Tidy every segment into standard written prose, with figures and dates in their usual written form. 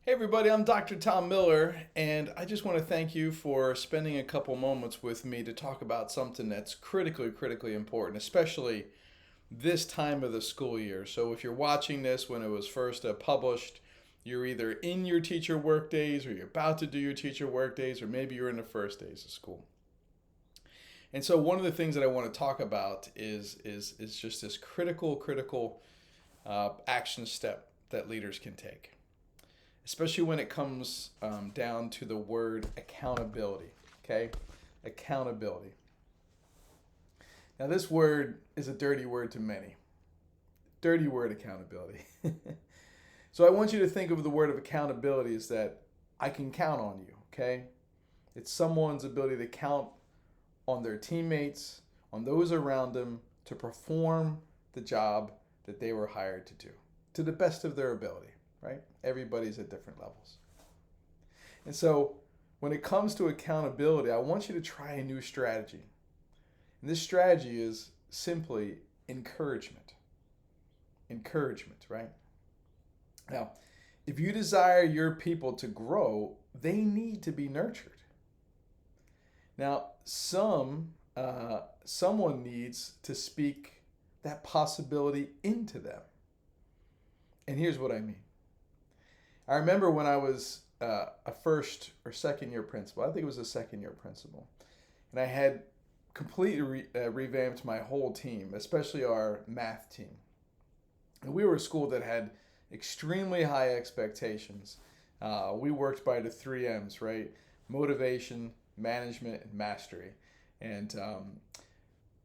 Hey everybody, I'm Dr. Tom Miller, and I just want to thank you for spending a couple moments with me to talk about something that's critically important, especially this time of the school year. So if you're watching this when it was first published, you're either in your teacher work days or you're about to do your teacher work days, or maybe you're in the first days of school. And so one of the things that I want to talk about is just this critical action step that leaders can take, especially when it comes down to the word accountability. Okay, accountability. Now, this word is a dirty word to many. Dirty word, accountability. So I want you to think of the word of accountability as that I can count on you. Okay, it's someone's ability to count on their teammates, on those around them, to perform the job that they were hired to do to the best of their ability, right? Everybody's at different levels. And so when it comes to accountability, I want you to try a new strategy. And this strategy is simply encouragement. Encouragement, right? Now, if you desire your people to grow, they need to be nurtured. Now, someone needs to speak that possibility into them. And here's what I mean. I remember when I was a first or second year principal. I think it was a second year principal. And I had completely revamped my whole team, especially our math team. And we were a school that had extremely high expectations. We worked by the three M's, right? Motivation, management, and mastery. And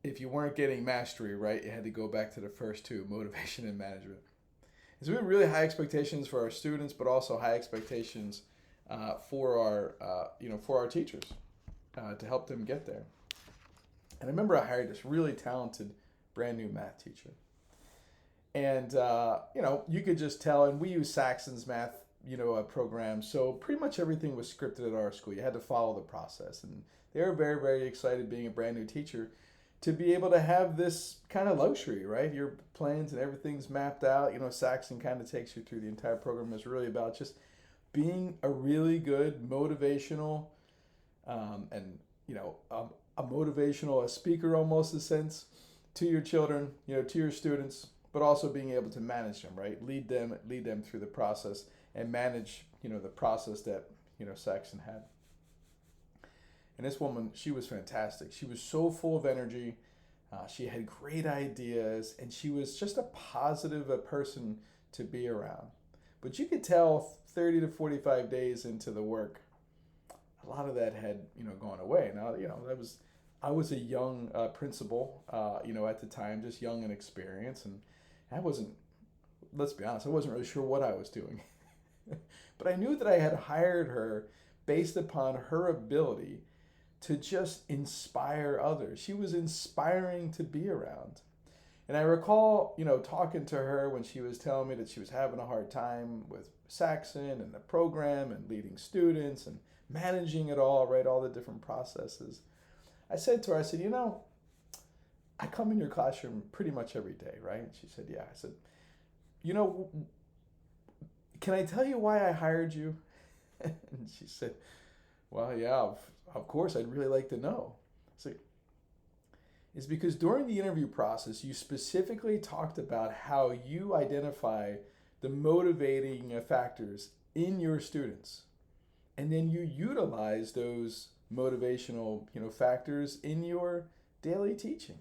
if you weren't getting mastery right, you had to go back to the first two, motivation and management. So we have really high expectations for our students, but also high expectations for our teachers to help them get there. And I remember I hired this really talented brand new math teacher, and you could just tell. And we use Saxon's math program, so pretty much everything was scripted at our school. You had to follow the process, and they were very excited being a brand new teacher to be able to have this kind of luxury, right? Your plans and everything's mapped out. Saxon kind of takes you through the entire program. It's really about just being a really good motivational and a motivational speaker, almost, in a sense, to your children, to your students, but also being able to manage them, right? Lead them through the process and manage the process that Saxon had. And this woman, she was fantastic. She was so full of energy. She had great ideas, and she was just a positive person to be around. But you could tell 30 to 45 days into the work, a lot of that had gone away. Now I was a young principal, at the time, just young and experienced, and I wasn't. Let's be honest, I wasn't really sure what I was doing. But I knew that I had hired her based upon her ability to just inspire others. She was inspiring to be around. And I recall, talking to her when she was telling me that she was having a hard time with Saxon and the program and leading students and managing it all, right? All the different processes. I said to her, I said, I come in your classroom pretty much every day, right? She said, yeah. I said, can I tell you why I hired you? And she said, well, yeah, of course, I'd really like to know. So it's because during the interview process, you specifically talked about how you identify the motivating factors in your students. And then you utilize those motivational, factors in your daily teaching.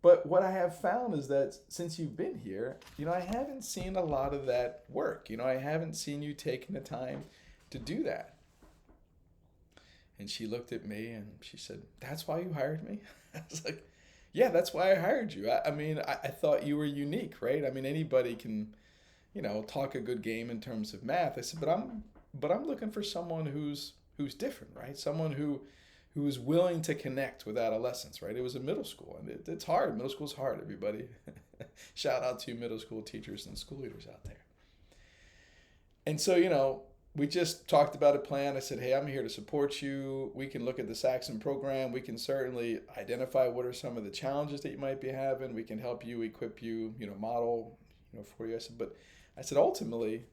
But what I have found is that since you've been here, I haven't seen a lot of that work. I haven't seen you taking the time to do that. And she looked at me and she said, that's why you hired me? I was like, yeah, that's why I hired you. I thought you were unique, right? Anybody can, talk a good game in terms of math. I said, but I'm looking for someone who's different, right? Someone who is willing to connect with adolescents, right? It was a middle school, and it's hard. Middle school's hard, everybody. Shout out to middle school teachers and school leaders out there. And so, we just talked about a plan. I said, hey, I'm here to support you. We can look at the Saxon program. We can certainly identify what are some of the challenges that you might be having. We can help you, equip you, model, for you. I said, ultimately,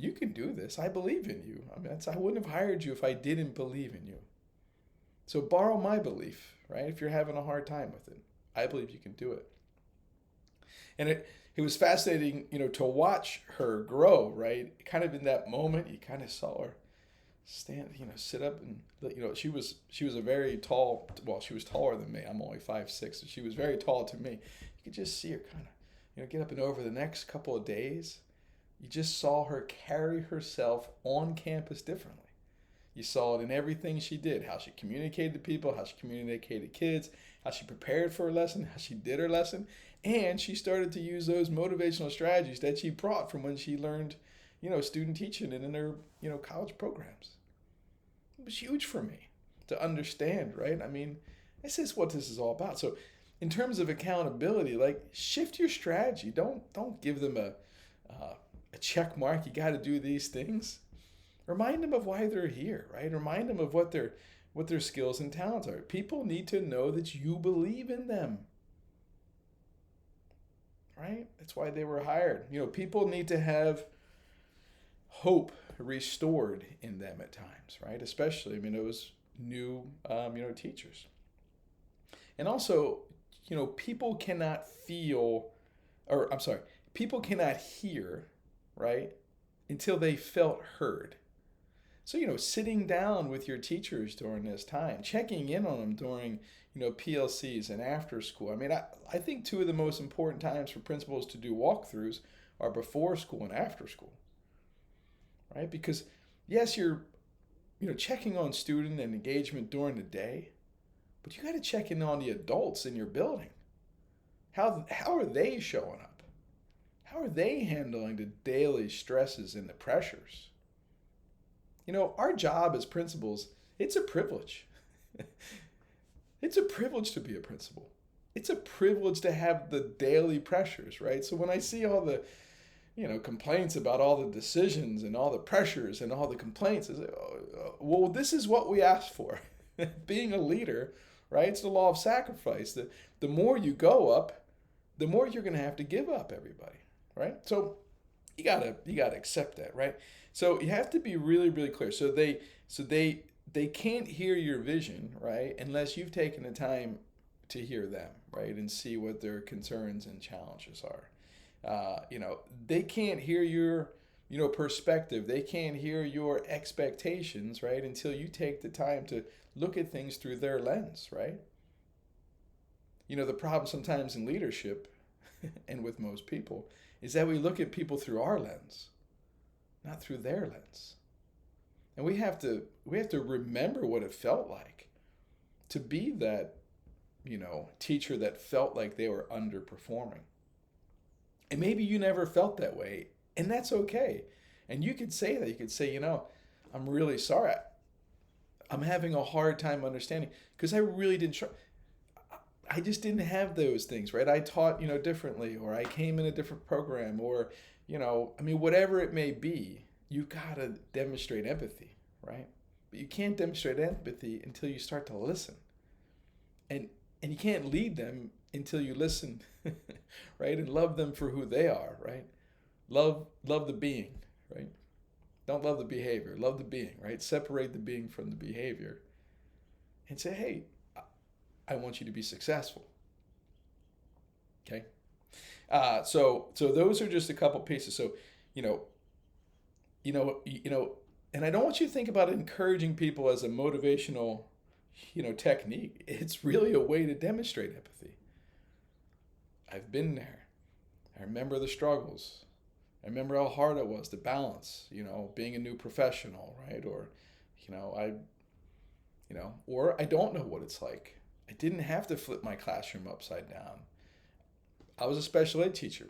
you can do this. I believe in you. I mean, I wouldn't have hired you if I didn't believe in you. So borrow my belief, right? If you're having a hard time with it, I believe you can do it. And it was fascinating, to watch her grow, right? Kind of in that moment, you kind of saw her stand, sit up, and she was a very tall. Well, she was taller than me. I'm only 5'6", so she was very tall to me. You could just see her kind of, get up, and over the next couple of days, you just saw her carry herself on campus differently. You saw it in everything she did, how she communicated to people, how she communicated to kids, how she prepared for her lesson, how she did her lesson, and she started to use those motivational strategies that she brought from when she learned, student teaching and in her, college programs. It was huge for me to understand, right? I mean, this is what this is all about. So in terms of accountability, like, shift your strategy. Don't give them a check mark. You got to do these things. Remind them of why they're here, right? Remind them of what their skills and talents are. People need to know that you believe in them, right? That's why they were hired. People need to have hope restored in them at times, right? Especially, those new, teachers. And also, people cannot feel, or I'm sorry, people cannot hear, right, until they felt heard. So, sitting down with your teachers during this time, checking in on them during, PLCs and after school. I think two of the most important times for principals to do walkthroughs are before school and after school, right? Because, yes, you're, checking on student and engagement during the day, but you got to check in on the adults in your building. How are they showing up? How are they handling the daily stresses and the pressures? Our job as principals, it's a privilege. It's a privilege to be a principal. It's a privilege to have the daily pressures, right? So when I see all the, complaints about all the decisions and all the pressures and all the complaints, I say, well, this is what we asked for. Being a leader, right? It's the law of sacrifice. The more you go up, the more you're going to have to give up everybody, right? So you gotta accept that, right? So you have to be really, really clear. So they can't hear your vision, right, unless you've taken the time to hear them, right, and see what their concerns and challenges are. They can't hear your, perspective. They can't hear your expectations, right, until you take the time to look at things through their lens, right? The problem sometimes in leadership and with most people is that we look at people through our lens, not through their lens. And we have to remember what it felt like to be that, teacher that felt like they were underperforming. And maybe you never felt that way, and that's okay. And you could say that. You could say, I'm really sorry. I'm having a hard time understanding because I really didn't try. I just didn't have those things, right? I taught, differently, or I came in a different program, or, whatever it may be, you gotta demonstrate empathy, right? But you can't demonstrate empathy until you start to listen. And you can't lead them until you listen, right? And love them for who they are, right? Love the being, right? Don't love the behavior, love the being, right? Separate the being from the behavior and say, hey, I want you to be successful. Okay? So those are just a couple pieces. So, and I don't want you to think about encouraging people as a motivational, technique. It's really a way to demonstrate empathy. I've been there. I remember the struggles. I remember how hard it was to balance, being a new professional, right? Or, or I don't know what it's like. I didn't have to flip my classroom upside down. I was a special ed teacher.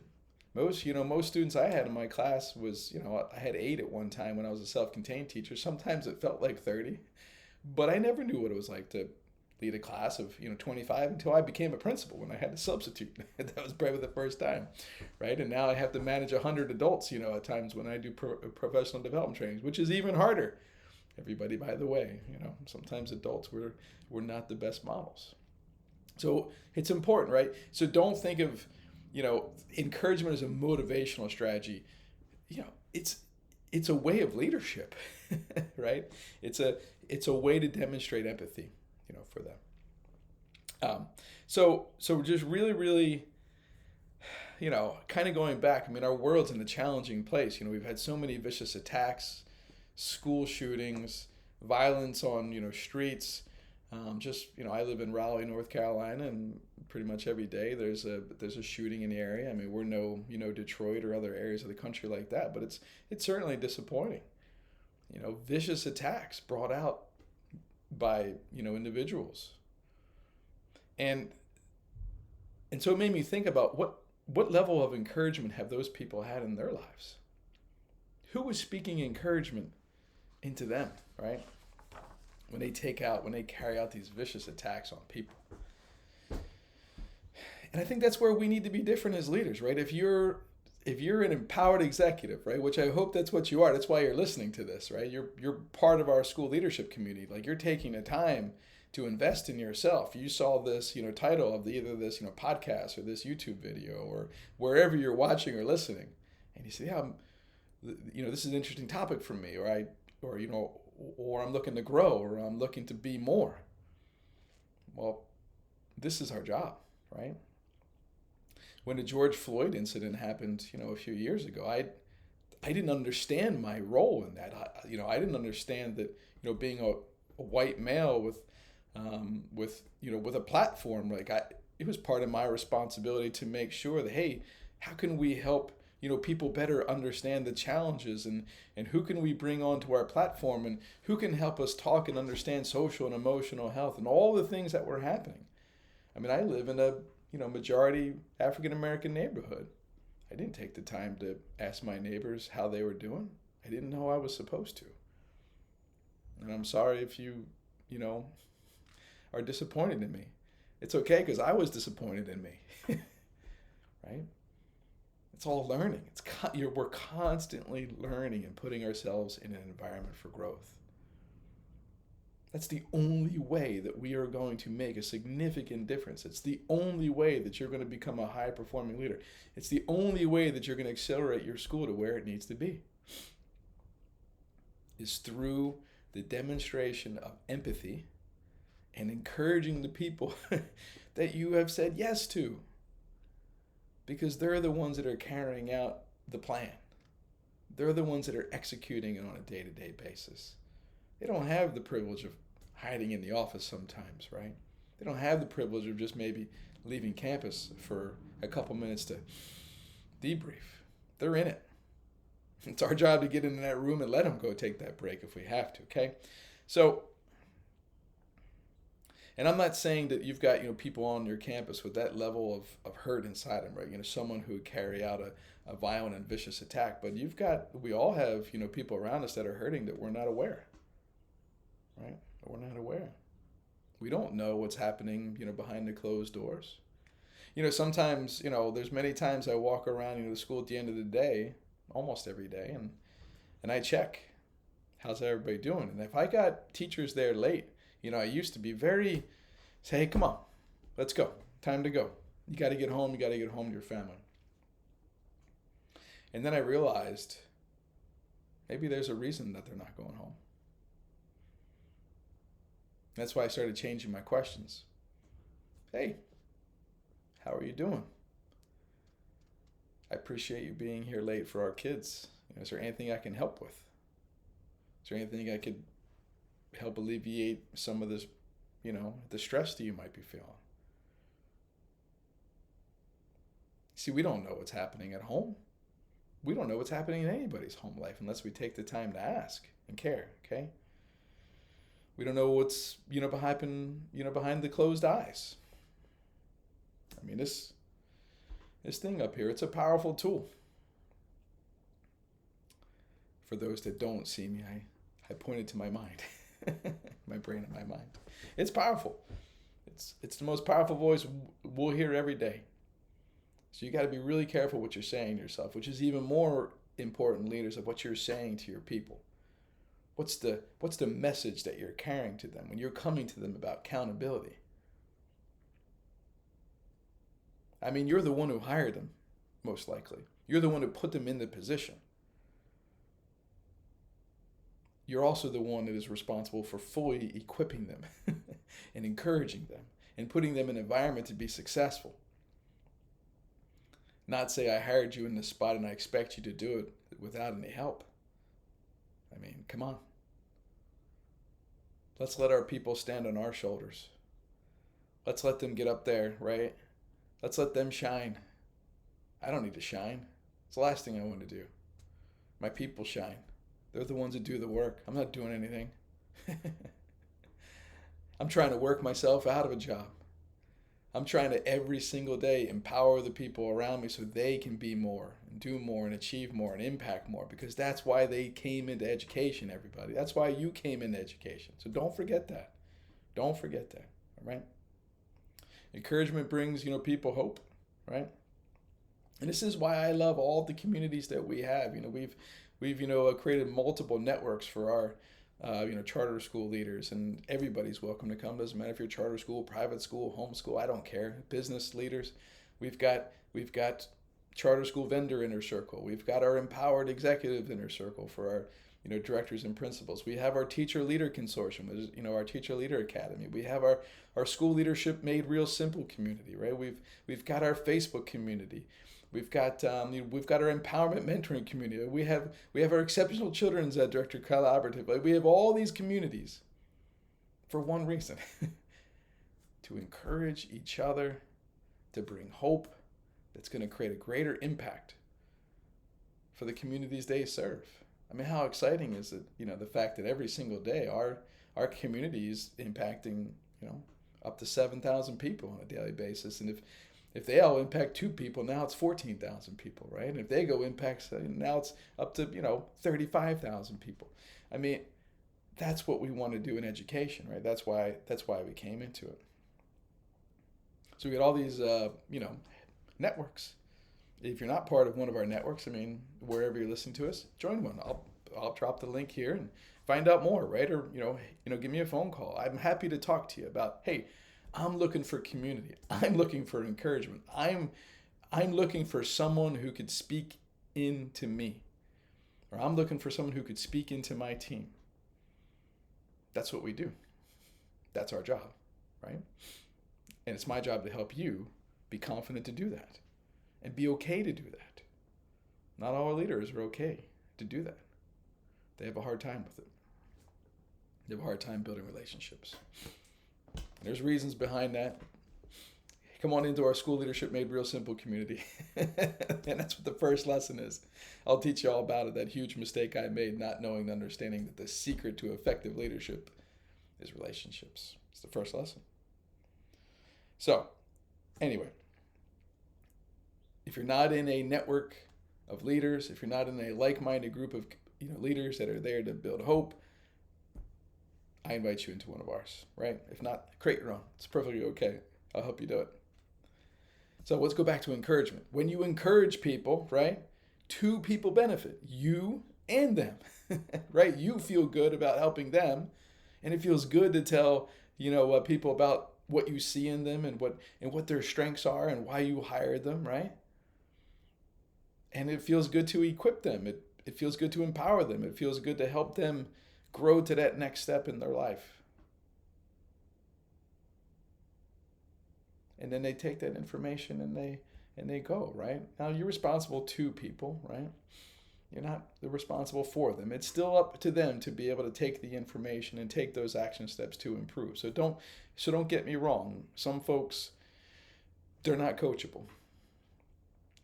Most students I had in my class was, I had 8 at one time when I was a self-contained teacher. Sometimes it felt like 30, but I never knew what it was like to lead a class of, 25 until I became a principal when I had to substitute. That was probably the first time, right? And now I have to manage 100 adults, at times when I do professional development trainings, which is even harder. Everybody, by the way, sometimes adults were not the best models. So it's important, right? So don't think of, encouragement as a motivational strategy. it's a way of leadership, right? It's a way to demonstrate empathy, for them. So just really, really, kind of going back. I mean, our world's in a challenging place. We've had so many vicious attacks, school shootings, violence on streets. I live in Raleigh, North Carolina, and pretty much every day there's a shooting in the area. I mean, we're no Detroit or other areas of the country like that, but it's certainly disappointing. Vicious attacks brought out by individuals, and so it made me think about what level of encouragement have those people had in their lives? Who was speaking encouragement into them, right? When they carry out these vicious attacks on people. And I think that's where we need to be different as leaders, right? If you're an empowered executive, right, which I hope that's what you are, that's why you're listening to this, right? You're part of our school leadership community. Like, you're taking the time to invest in yourself. You saw this, title of either this, podcast or this YouTube video or wherever you're watching or listening, and you say, yeah, this is an interesting topic for me, or I'm looking to grow, or I'm looking to be more. Well, this is our job, right? When the George Floyd incident happened, a few years ago, I didn't understand my role in that. I didn't understand that, being a white male with a platform, it was part of my responsibility to make sure that, hey, how can we help people better understand the challenges, and who can we bring onto our platform, and who can help us talk and understand social and emotional health and all the things that were happening. I mean, I live in a majority African American neighborhood. I didn't take the time to ask my neighbors how they were doing. I didn't know I was supposed to. And I'm sorry if you are disappointed in me. It's okay, because I was disappointed in me, right? It's all learning. We're constantly learning and putting ourselves in an environment for growth. That's the only way that we are going to make a significant difference. It's the only way that you're going to become a high-performing leader. It's the only way that you're going to accelerate your school to where it needs to be, is through the demonstration of empathy and encouraging the people that you have said yes to, because they're the ones that are carrying out the plan. They're the ones that are executing it on a day-to-day basis. They don't have the privilege of hiding in the office sometimes, right? They don't have the privilege of just maybe leaving campus for a couple minutes to debrief. They're in it. It's our job to get into that room and let them go take that break if we have to, okay? So, and I'm not saying that you've got people on your campus with that level of hurt inside them, right? Someone who would carry out a violent and vicious attack, but we all have people around us that are hurting that we're not aware, right? We're not aware. We don't know what's happening behind the closed doors. Sometimes there's many times I walk around the school at the end of the day, almost every day, and I check how's everybody doing. And if I got teachers there late, I used to be say, hey, come on, let's go. Time to go. You got to get home. You got to get home to your family. And then I realized maybe there's a reason that they're not going home. That's why I started changing my questions. Hey, how are you doing? I appreciate you being here late for our kids. Is there anything I can help with? Is there anything I could help alleviate some of this, the stress that you might be feeling? See, we don't know what's happening at home. We don't know what's happening in anybody's home life unless we take the time to ask and care, okay? We don't know what's, behind the closed eyes. I mean, this thing up here, it's a powerful tool. For those that don't see me, I pointed to my mind. My brain and my mind. It's powerful. It's the most powerful voice we'll hear every day. So you got to be really careful what you're saying to yourself, which is even more important, leaders, of what you're saying to your people. What's the message that you're carrying to them when you're coming to them about accountability? I mean, you're the one who hired them, most likely. You're the one who put them in the position. you're also the one that is responsible for fully equipping them and encouraging them and putting them in an environment to be successful. Not say I hired you in this spot and I expect you to do it without any help. I mean, come on. Let's let our people stand on our shoulders. Let's let them get up there, right? Let's let them shine. I don't need to shine. It's the last thing I want to do. My people shine. They're the ones that do the work. I'm not doing anything. I'm trying to work myself out of a job. I'm trying to every single day empower the people around me so they can be more and do more and achieve more and impact more, because that's why they came into education, everybody. That's why you came into education. So don't forget that. Don't forget that, all right? Encouragement brings, people hope, right? And this is why I love all the communities that we have. We've created multiple networks for our charter school leaders, and everybody's welcome to come. Doesn't matter if you're charter school, private school, homeschool, I don't care. Business leaders, we've got charter school vendor inner circle. We've got our empowered executive inner circle for our directors and principals. We have our teacher leader consortium, our teacher leader academy. We have our school leadership made real simple community, right? We've got our Facebook community. We've got our empowerment mentoring community. We have our exceptional children's director collaborative. Like, we have all these communities for one reason: to encourage each other, to bring hope that's going to create a greater impact for the communities they serve. I mean, how exciting is it? The fact that every single day our community is impacting up to 7,000 people on a daily basis, and if they all impact 2 people, now it's 14,000 people, right? And if they go impact, now it's up to 35,000 people. I mean, that's what we want to do in education, right? That's why we came into it. So we got all these networks. If you're not part of one of our networks, I mean, wherever you're listening to us, join one. I'll drop the link here and find out more, right? Or give me a phone call. I'm happy to talk to you about, hey, I'm looking for community. I'm looking for encouragement. I'm looking for someone who could speak into me, or I'm looking for someone who could speak into my team. That's what we do. That's our job, right? And it's my job to help you be confident to do that and be okay to do that. Not all our leaders are okay to do that. They have a hard time with it. They have a hard time building relationships. There's reasons behind that. Come on into our School Leadership Made Real Simple community. And that's what the first lesson is. I'll teach you all about it, that huge mistake I made, not knowing and understanding that the secret to effective leadership is relationships. It's the first lesson. So, anyway, if you're not in a network of leaders, if you're not in a like-minded group of leaders that are there to build hope, I invite you into one of ours, right? If not, create your own. It's perfectly okay. I'll help you do it. So let's go back to encouragement. When you encourage people, right, 2 people benefit, you and them, right? You feel good about helping them, and it feels good to tell, people about what you see in them and what their strengths are and why you hired them, right? And it feels good to equip them. It feels good to empower them. It feels good to help them grow to that next step in their life. And then they take that information and they go, right? Now you're responsible to people, right? You're not responsible for them. It's still up to them to be able to take the information and take those action steps to improve. So don't get me wrong. Some folks, they're not coachable.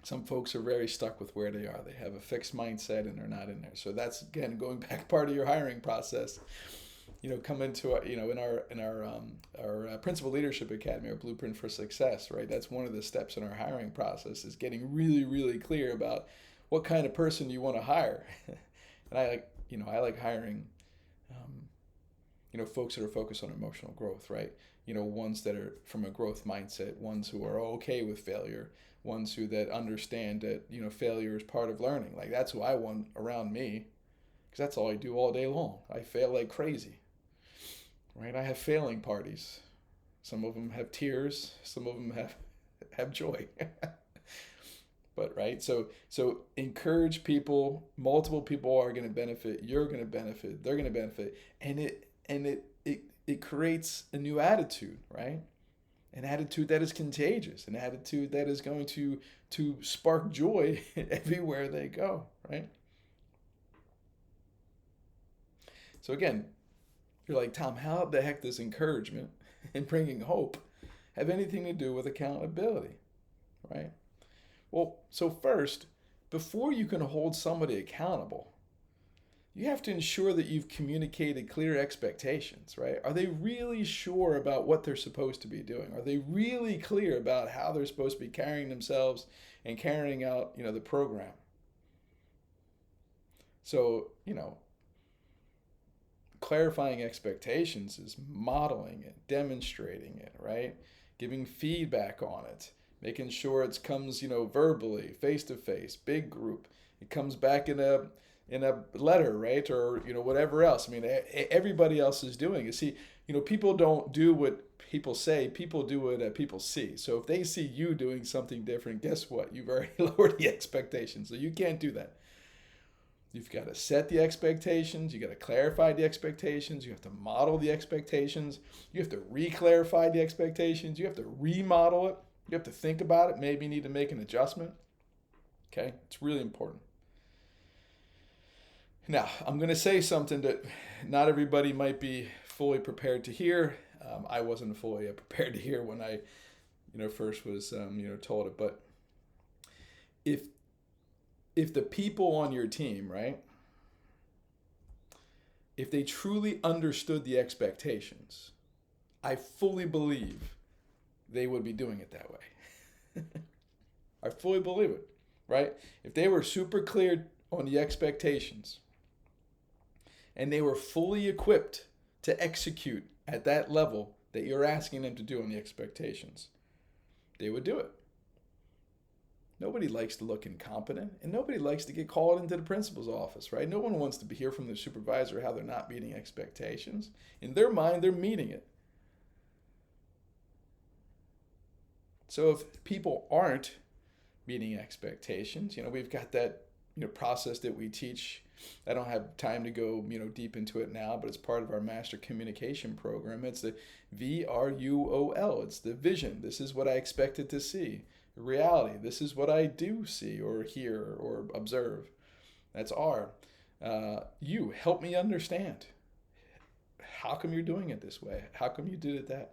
Some folks are very stuck with where they are. They have a fixed mindset and they're not in there. So that's, again, going back part of your hiring process. Come into in our Principal Leadership Academy, our Blueprint for Success, right? That's one of the steps in our hiring process, is getting really, really clear about what kind of person you want to hire. And I like hiring, folks that are focused on emotional growth, right? Ones that are from a growth mindset, ones who are okay with failure, ones who that understand that, failure is part of learning. Like, that's who I want around me, because that's all I do all day long. I fail like crazy, right? I have failing parties. Some of them have tears. Some of them have joy. But right, so encourage people. Multiple people are going to benefit. You're going to benefit. They're going to benefit, and it creates a new attitude, right? An attitude that is contagious, an attitude that is going to spark joy everywhere they go, right? So again, you're like, Tom, how the heck does encouragement and bringing hope have anything to do with accountability, right? Well, so first, before you can hold somebody accountable, you have to ensure that you've communicated clear expectations, right? Are they really sure about what they're supposed to be doing? Are they really clear about how they're supposed to be carrying themselves and carrying out, the program? So, clarifying expectations is modeling it, demonstrating it, right? Giving feedback on it, making sure it comes, verbally, face to face, big group. It comes back in a letter, right? Or, whatever else. I mean, everybody else is doing it. See, people don't do what people say, people do what people see. So if they see you doing something different, guess what? You've already lowered the expectations. So you can't do that. You've got to set the expectations. You got to clarify the expectations. You have to model the expectations. You have to re-clarify the expectations. You have to remodel it. You have to think about it. Maybe you need to make an adjustment. Okay, it's really important. Now, I'm going to say something that not everybody might be fully prepared to hear. I wasn't fully prepared to hear when I, first was, told it. But if the people on your team, right, if they truly understood the expectations, I fully believe they would be doing it that way. I fully believe it, right? If they were super clear on the expectations and they were fully equipped to execute at that level that you're asking them to do on the expectations, they would do it. Nobody likes to look incompetent, and nobody likes to get called into the principal's office, right? No one wants to hear from the supervisor how they're not meeting expectations. In their mind, they're meeting it. So if people aren't meeting expectations, we've got that process that we teach. I don't have time to go deep into it now, but it's part of our master communication program. It's the VRUOL. It's the vision. This is what I expected to see. Reality. This is what I do see or hear or observe. That's R. You help me understand. How come you're doing it this way? How come you did it that?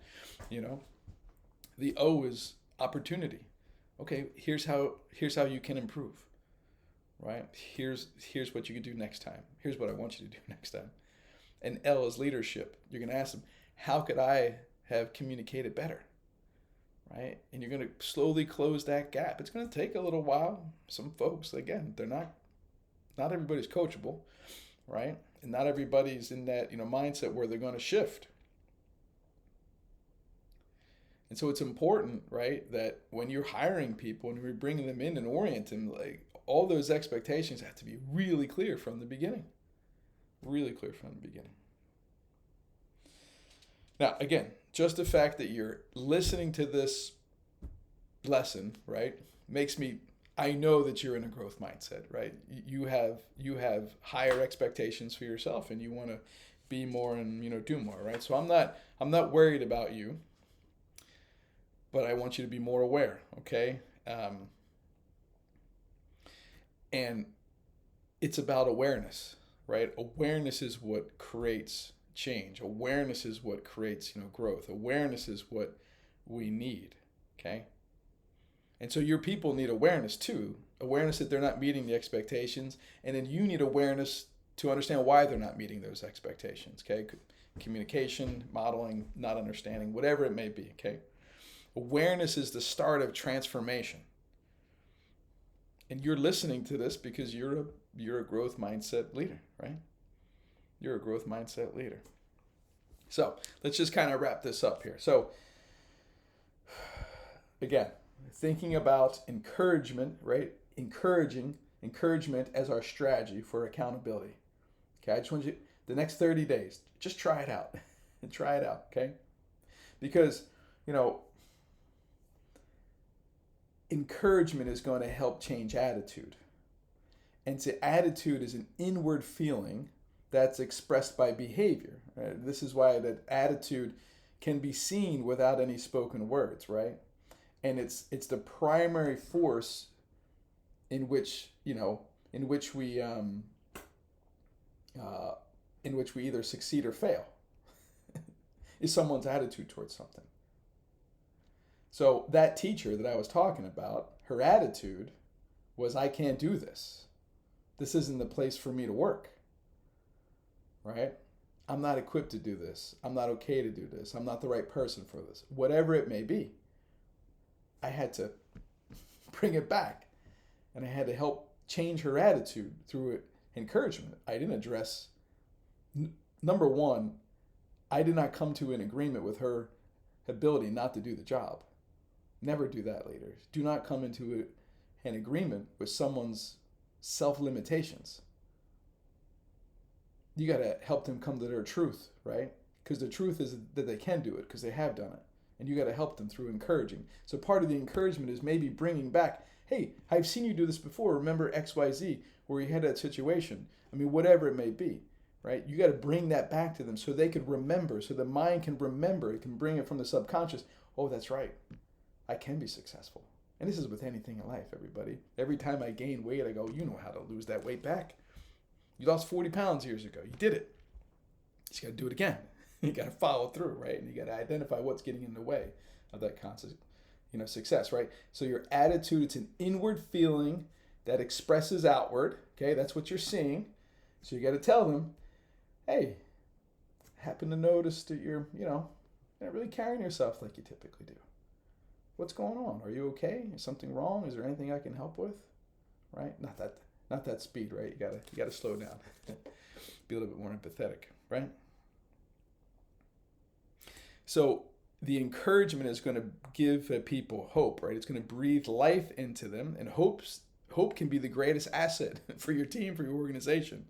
The O is opportunity. Okay, here's how you can improve. Right? Here's what you can do next time. Here's what I want you to do next time. And L is leadership. You're going to ask them, how could I have communicated better? Right? And you're going to slowly close that gap. It's going to take a little while. Some folks, again, they're not everybody's coachable, right? And not everybody's in that, mindset where they're going to shift. And so it's important, right, that when you're hiring people and you're bringing them in and orienting them, like all those expectations have to be really clear from the beginning. Really clear from the beginning. Now, again, just the fact that you're listening to this lesson, right, I know that you're in a growth mindset, right? You have higher expectations for yourself, and you want to be more and do more, right? So I'm not worried about you, but I want you to be more aware, okay? And it's about awareness, right? Awareness is what creates change. Awareness is what creates, growth. Awareness is what we need, okay? And so your people need awareness too. Awareness that they're not meeting the expectations, and then you need awareness to understand why they're not meeting those expectations, okay? Communication, modeling, not understanding, whatever it may be, okay? Awareness is the start of transformation. And you're listening to this because you're a growth mindset leader, right? You're a growth mindset leader. So let's just kind of wrap this up here. So again, thinking about encouragement, right? Encouragement as our strategy for accountability. Okay, I just want you, the next 30 days, just try it out. And try it out, okay? Because, encouragement is going to help change attitude. And so attitude is an inward feeling that's expressed by behavior. Right? This is why that attitude can be seen without any spoken words, right? And it's the primary force in which in which we either succeed or fail is someone's attitude towards something. So that teacher that I was talking about, her attitude was, I can't do this. This isn't the place for me to work, right? I'm not equipped to do this. I'm not okay to do this. I'm not the right person for this. Whatever it may be, I had to bring it back. And I had to help change her attitude through encouragement. I didn't address, number one, I did not come to an agreement with her ability not to do the job. Never do that, leaders. Do not come into an agreement with someone's self-limitations. You got to help them come to their truth, right? Because the truth is that they can do it because they have done it. And you got to help them through encouraging. So part of the encouragement is maybe bringing back, hey, I've seen you do this before. Remember XYZ where you had that situation. I mean, whatever it may be, right? You got to bring that back to them so they could remember, so the mind can remember. It can bring it from the subconscious. Oh, that's right. I can be successful. And this is with anything in life, everybody. Every time I gain weight, I go, you know how to lose that weight back. You lost 40 pounds years ago. You did it. You just got to do it again. You got to follow through, right? And you got to identify what's getting in the way of that constant, success, right? So your attitude, it's an inward feeling that expresses outward. Okay, that's what you're seeing. So you got to tell them, hey, I happen to notice that you're not really carrying yourself like you typically do. What's going on? Are you okay? Is something wrong? Is there anything I can help with? Right? Not that speed, right? You gotta slow down. Be a little bit more empathetic, right? So the encouragement is going to give people hope, right? It's going to breathe life into them, and hope can be the greatest asset for your team, for your organization,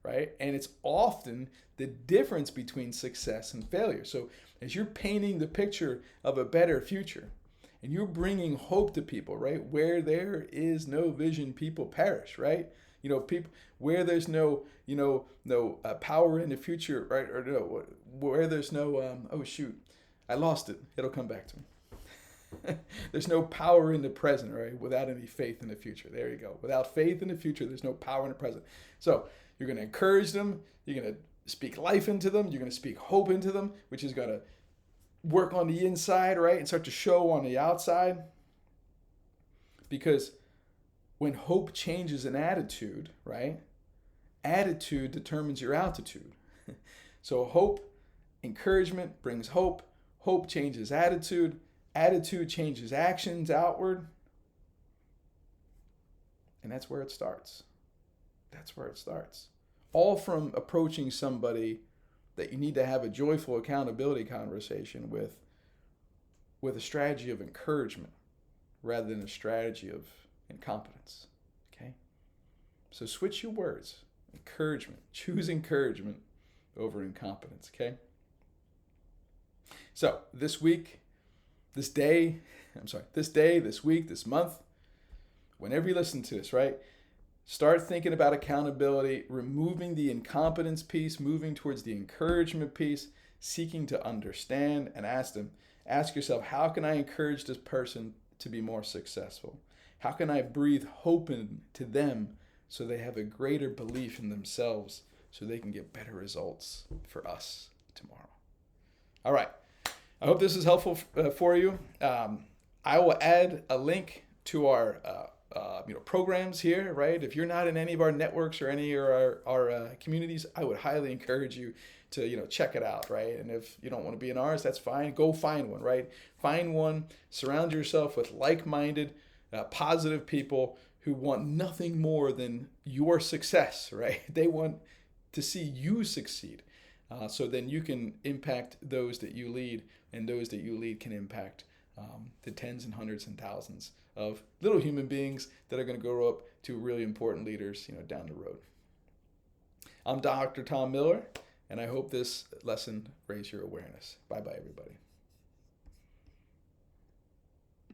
right? And it's often the difference between success and failure. So as you're painting the picture of a better future, and you're bringing hope to people, right? Where there is no vision, people perish, right? People where there's no power in the future, right? Or no, where there's no I lost it. It'll come back to me. There's no power in the present, right? Without any faith in the future. There you go. Without faith in the future, there's no power in the present. So you're going to encourage them. You're going to speak life into them. You're going to speak hope into them, which is going to work on the inside, right? And start to show on the outside. Because when hope changes an attitude, right? Attitude determines your altitude. So hope, encouragement brings hope. Hope changes attitude. Attitude changes actions outward. And that's where it starts. That's where it starts. All from approaching somebody that you need to have a joyful accountability conversation with a strategy of encouragement rather than a strategy of incompetence. Okay? So switch your words. Encouragement. Choose encouragement over incompetence. Okay? So this week, this day, this week, this month, whenever you listen to this, right? Start thinking about accountability, removing the incompetence piece, moving towards the encouragement piece, seeking to understand, and ask yourself, how can I encourage this person to be more successful? How can I breathe hope into them so they have a greater belief in themselves so they can get better results for us tomorrow? All right. I hope this is helpful for you. I will add a link to our programs here, right? If you're not in any of our networks or any of our communities, I would highly encourage you to check it out, right? And if you don't want to be in ours, that's fine. Go find one, right? Find one. Surround yourself with like-minded, positive people who want nothing more than your success, right? They want to see you succeed. So then you can impact those that you lead, and those that you lead can impact the tens and hundreds and thousands of little human beings that are going to grow up to really important leaders, down the road. I'm Dr. Tom Miller, and I hope this lesson raised your awareness. Bye-bye, everybody.